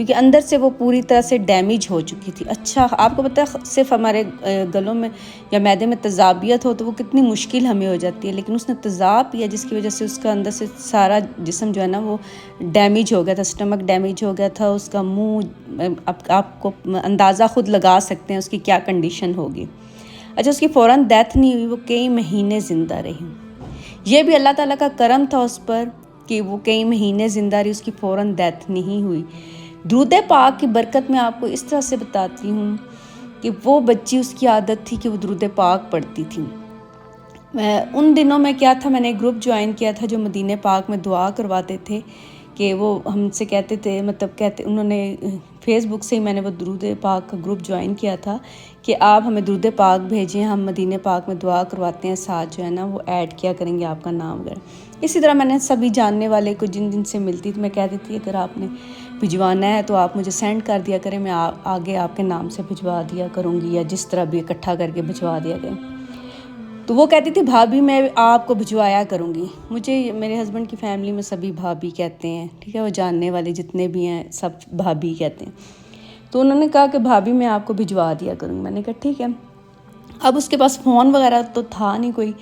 کیونکہ اندر سے وہ پوری طرح سے ڈیمیج ہو چکی تھی. اچھا آپ کو پتہ ہے صرف ہمارے گلوں میں یا معدے میں تیزابیت ہو تو وہ کتنی مشکل ہمیں ہو جاتی ہے، لیکن اس نے تیزاب پیا جس کی وجہ سے اس کا اندر سے سارا جسم جو ہے نا وہ ڈیمیج ہو گیا تھا، اسٹمک ڈیمیج ہو گیا تھا، اس کا منہ آپ کو اندازہ خود لگا سکتے ہیں اس کی کیا کنڈیشن ہوگی. اچھا اس کی فوراً ڈیتھ نہیں ہوئی، وہ کئی مہینے زندہ رہی. یہ بھی اللہ تعالیٰ کا کرم تھا اس پر کہ وہ کئی مہینے زندہ رہی، اس کی فوراً ڈیتھ نہیں ہوئی. درود پاک کی برکت میں آپ کو اس طرح سے بتاتی ہوں کہ وہ بچی اس کی عادت تھی کہ وہ درود پاک پڑھتی تھی. ان دنوں میں کیا تھا، میں نے ایک گروپ جوائن کیا تھا جو مدینہ پاک میں دعا کرواتے تھے کہ وہ ہم سے کہتے تھے، انہوں نے فیس بک سے ہی میں نے وہ درود پاک کا گروپ جوائن کیا تھا کہ آپ ہمیں درود پاک بھیجیں، ہم مدینہ پاک میں دعا کرواتے ہیں، ساتھ جو ہے نا وہ ایڈ کیا کریں گے آپ کا نام وغیرہ. اسی طرح میں نے سبھی جاننے والے کو جن سے ملتی تھی میں کہتی تھی اگر آپ نے بھجوانا ہے تو آپ مجھے سینڈ کر دیا کریں، میں آگے آپ کے نام سے بھجوا دیا کروں گی، یا جس طرح بھی اکٹھا کر کے بھجوا دیا کریں. تو وہ کہتی تھی بھابھی میں آپ کو بھجوایا کروں گی. مجھے میرے ہسبینڈ کی فیملی میں سبھی بھابھی کہتے ہیں، ٹھیک ہے، وہ جاننے والے جتنے بھی ہیں سب بھابھی کہتے ہیں. تو انہوں نے کہا کہ بھابھی میں آپ کو بھجوا دیا کروں گی. میں نے کہا ٹھیک ہے. اب اس کے پاس فون وغیرہ تو تھا نہیں کوئی،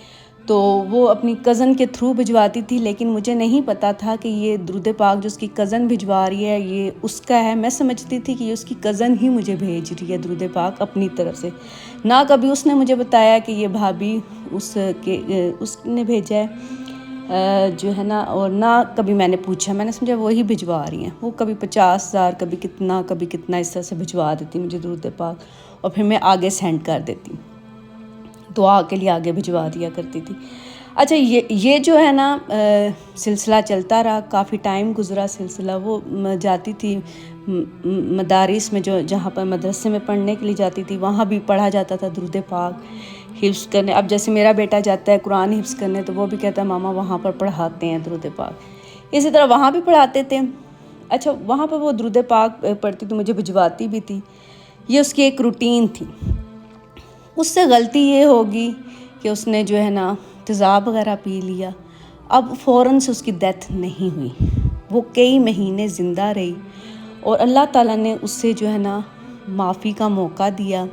تو وہ اپنی کزن کے تھرو بھجواتی تھی، لیکن مجھے نہیں پتہ تھا کہ یہ درود پاک جو اس کی کزن بھجوا رہی ہے یہ اس کا ہے. میں سمجھتی تھی کہ یہ اس کی کزن ہی مجھے بھیج رہی ہے درود پاک اپنی طرف سے. نہ کبھی اس نے مجھے بتایا کہ یہ بھابھی اس نے بھیجا ہے جو ہے نا، اور نہ کبھی میں نے پوچھا. میں نے سمجھا وہی بھجوا رہی ہیں. وہ کبھی 50,000 کبھی کتنا اس طرح سے بھجوا دیتی مجھے درود پاک، اور پھر میں آگے سینڈ کر دیتی، دعا کے لیے آگے بھجوا دیا کرتی تھی. اچھا یہ جو ہے نا سلسلہ چلتا رہا، کافی ٹائم گزرا سلسلہ. وہ جاتی تھی مدارس میں، جہاں پر مدرسے میں پڑھنے کے لیے جاتی تھی، وہاں بھی پڑھا جاتا تھا درود پاک حفظ کرنے. اب جیسے میرا بیٹا جاتا ہے قرآن حفظ کرنے تو وہ بھی کہتا ہے ماما وہاں پر پڑھاتے ہیں درود پاک. اسی طرح وہاں بھی پڑھاتے تھے. اچھا وہاں پر وہ درود پاک پڑھتی تو مجھے بھجواتی بھی تھی. یہ اس کی ایک روٹین تھی. اس سے غلطی یہ ہوگی کہ اس نے جو ہے نا تیزاب وغیرہ پی لیا. اب فوراً سے اس کی ڈیتھ نہیں ہوئی، وہ کئی مہینے زندہ رہی، اور اللہ تعالیٰ نے اس سے جو ہے نا معافی کا موقع دیا.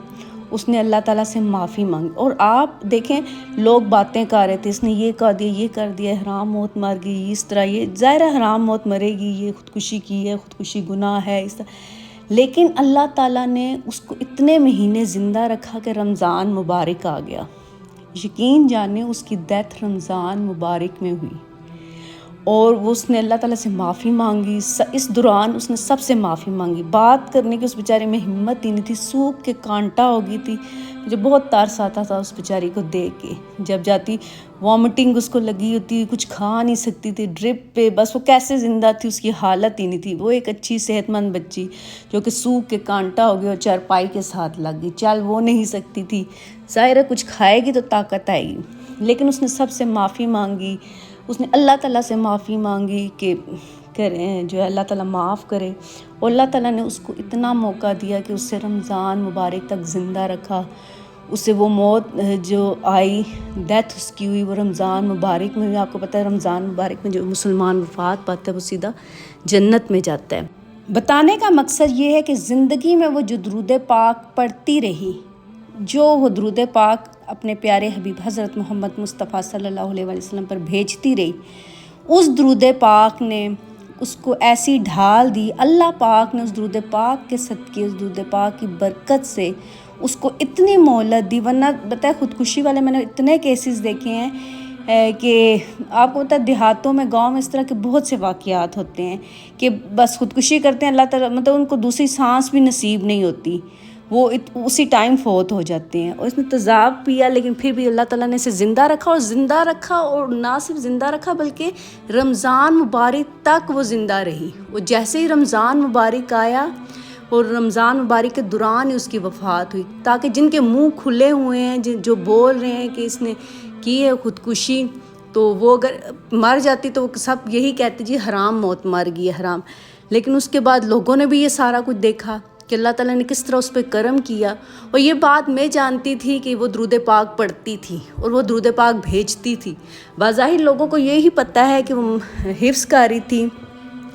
اس نے اللہ تعالیٰ سے معافی مانگی. اور آپ دیکھیں لوگ باتیں کر رہے تھے اس نے یہ کر دیا، یہ کر دیا، حرام موت مر گئی، اس طرح. یہ ظاہر ہے حرام موت مرے گی، یہ خودکشی کی ہے، خودکشی گناہ ہے اس طرح. لیکن اللہ تعالیٰ نے اس کو اتنے مہینے زندہ رکھا کہ رمضان مبارک آ گیا. یقین جانے اس کی ڈیتھ رمضان مبارک میں ہوئی، اور وہ اس نے اللہ تعالیٰ سے معافی مانگی. اس دوران اس نے سب سے معافی مانگی. بات کرنے کی اس بیچارے میں ہمت ہی نہیں تھی، سوکھ کے کانٹا ہو گئی تھی. مجھے بہت ترس آتا تھا اس بیچاری کو دیکھ کے. جب جاتی وامٹنگ اس کو لگی ہوتی، کچھ کھا نہیں سکتی تھی، ڈرپ پہ. بس وہ کیسے زندہ تھی اس کی حالت ہی نہیں تھی. وہ ایک اچھی صحت مند بچی جو کہ سوکھ کے کانٹا ہو گئی اور چارپائی کے ساتھ لگ گئی، چل وہ نہیں سکتی تھی. ظاہر ہے کچھ کھائے گی تو طاقت آئے گی. لیکن اس نے سب سے معافی مانگی. اس نے اللہ تعالیٰ سے معافی مانگی کہ کریں جو ہے اللہ تعالیٰ معاف کرے. اور اللہ تعالیٰ نے اس کو اتنا موقع دیا کہ اس سے رمضان مبارک تک زندہ رکھا. اسے وہ موت جو آئی، ڈیتھ اس کی ہوئی، وہ رمضان مبارک میں ہوئی. آپ کو پتہ ہے رمضان مبارک میں جو مسلمان وفات پاتا ہے وہ سیدھا جنت میں جاتا ہے. بتانے کا مقصد یہ ہے کہ زندگی میں وہ جو درود پاک پڑھتی رہی، جو وہ درود پاک اپنے پیارے حبیب حضرت محمد مصطفیٰ صلی اللہ علیہ وسلم پر بھیجتی رہی، اس درود پاک نے اس کو ایسی ڈھال دی. اللہ پاک نے اس درود پاک کے صدقے، اس درود پاک کی برکت سے اس کو اتنی مہلت دی. ورنہ بتائے خودکشی والے میں نے اتنے کیسز دیکھے ہیں کہ آپ کو پتہ ہے دیہاتوں میں، گاؤں میں اس طرح کے بہت سے واقعات ہوتے ہیں کہ بس خودکشی کرتے ہیں، اللہ تعالیٰ مطلب ان کو دوسری سانس بھی نصیب نہیں ہوتی، وہ اسی ٹائم فوت ہو جاتے ہیں. اور اس نے تیزاب پیا لیکن پھر بھی اللہ تعالیٰ نے اسے زندہ رکھا، اور نہ صرف زندہ رکھا بلکہ رمضان مبارک تک وہ زندہ رہی. وہ جیسے ہی رمضان مبارک آیا اور رمضان مبارک کے دوران ہی اس کی وفات ہوئی، تاکہ جن کے منہ کھلے ہوئے ہیں، جو بول رہے ہیں کہ اس نے کی ہے خودکشی، تو وہ اگر مر جاتی تو وہ سب یہی کہتے جی حرام موت مر گئی ہے، حرام. لیکن اس کے بعد لوگوں نے بھی یہ سارا کچھ دیکھا کہ اللہ تعالیٰ نے کس طرح اس پہ کرم کیا. اور یہ بات میں جانتی تھی کہ وہ درود پاک پڑھتی تھی اور وہ درود پاک بھیجتی تھی. بظاہر لوگوں کو یہی پتہ ہے کہ وہ حفظ کر رہی تھی،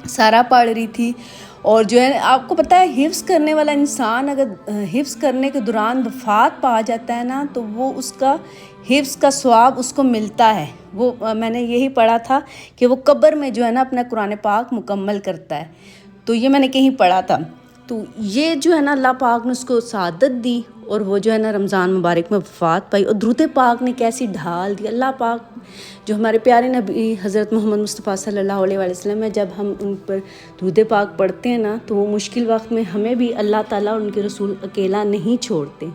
سارا پڑھ رہی تھی، اور جو ہے آپ کو پتہ ہے حفظ کرنے والا انسان اگر حفظ کرنے کے دوران وفات پا جاتا ہے نا تو وہ اس کا حفظ کا ثواب اس کو ملتا ہے. وہ میں نے یہی پڑھا تھا کہ وہ قبر میں جو ہے نا اپنا قرآن پاک مکمل کرتا ہے. تو یہ میں نے کہیں پڑھا تھا. تو یہ جو ہے نا اللہ پاک نے اس کو سعادت دی اور وہ جو ہے نا رمضان مبارک میں وفات پائی. اور درود پاک نے کیسی ڈھال دی. اللہ پاک جو ہمارے پیارے نبی حضرت محمد مصطفیٰ صلی اللہ علیہ وسلم ہے، جب ہم ان پر درود پاک پڑھتے ہیں نا تو وہ مشکل وقت میں ہمیں بھی اللہ تعالیٰ اور ان کے رسول اکیلا نہیں چھوڑتے.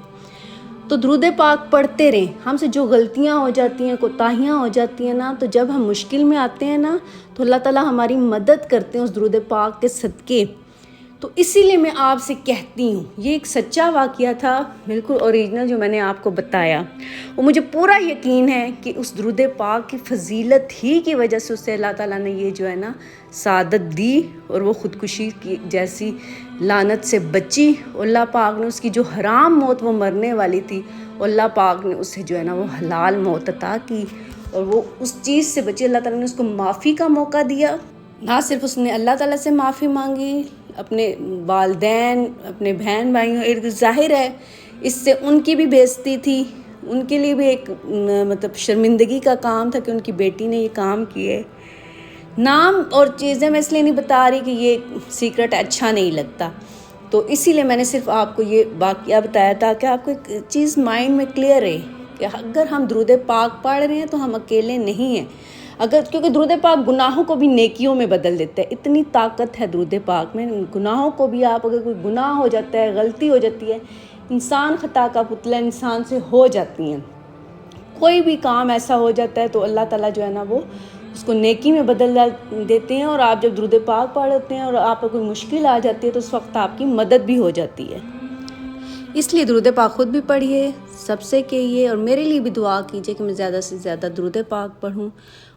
تو درود پاک پڑھتے رہیں. ہم سے جو غلطیاں ہو جاتی ہیں، کوتاہیاں ہو جاتی ہیں نا، تو جب ہم مشکل میں آتے ہیں نا تو اللہ تعالیٰ ہماری مدد کرتے ہیں اس درود پاک کے صدقے. تو اسی لیے میں آپ سے کہتی ہوں، یہ ایک سچا واقعہ تھا، بالکل اوریجنل جو میں نے آپ کو بتایا. وہ مجھے پورا یقین ہے کہ اس درود پاک کی فضیلت ہی کی وجہ سے اسے اللہ تعالیٰ نے یہ جو ہے نا سعادت دی اور وہ خودکشی کی جیسی لعنت سے بچی. اللہ پاک نے اس کی جو حرام موت وہ مرنے والی تھی، اللہ پاک نے اسے جو ہے نا وہ حلال موت عطا کی اور وہ اس چیز سے بچی. اللہ تعالیٰ نے اس کو معافی کا موقع دیا. نہ صرف اس نے اللہ تعالیٰ سے معافی مانگی، اپنے والدین، اپنے بہن بھائیوں ارد. ظاہر ہے اس سے ان کی بھی بے عزتی تھی، ان کے لیے بھی ایک مطلب شرمندگی کا کام تھا کہ ان کی بیٹی نے یہ کام کیے. نام اور چیزیں میں اس لیے نہیں بتا رہی کہ یہ سیکرٹ اچھا نہیں لگتا، تو اسی لیے میں نے صرف آپ کو یہ واقعہ بتایا تھا کہ آپ کو ایک چیز مائنڈ میں کلیئر رہے کہ اگر ہم درود پاک پڑھ رہے ہیں تو ہم اکیلے نہیں ہیں. کیونکہ درود پاک گناہوں کو بھی نیکیوں میں بدل دیتا ہے. اتنی طاقت ہے درود پاک میں. گناہوں کو بھی آپ اگر کوئی گناہ ہو جاتا ہے، غلطی ہو جاتی ہے، انسان خطا کا پتلا انسان سے ہو جاتی ہیں، کوئی بھی کام ایسا ہو جاتا ہے تو اللہ تعالیٰ جو ہے نا وہ اس کو نیکی میں بدل دیتے ہیں. اور آپ جب درود پاک پڑھتے ہیں اور آپ کو کوئی مشکل آ جاتی ہے تو اس وقت آپ کی مدد بھی ہو جاتی ہے. اس لیے درود پاک خود بھی پڑھیے، سب سے کہیے، اور میرے لیے بھی دعا کیجیے کہ میں زیادہ سے زیادہ درود پاک پڑھوں.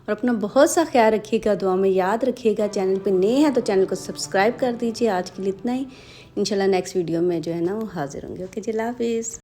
اور اپنا بہت سا خیال رکھیے گا، دعا میں یاد رکھیے گا. چینل پہ نئے ہیں تو چینل کو سبسکرائب کر دیجیے. آج کے لیے اتنا ہی. انشاءاللہ نیکسٹ ویڈیو میں جو ہے نا وہ حاضر ہوں گے. اوکے جی، اللہ حافظ.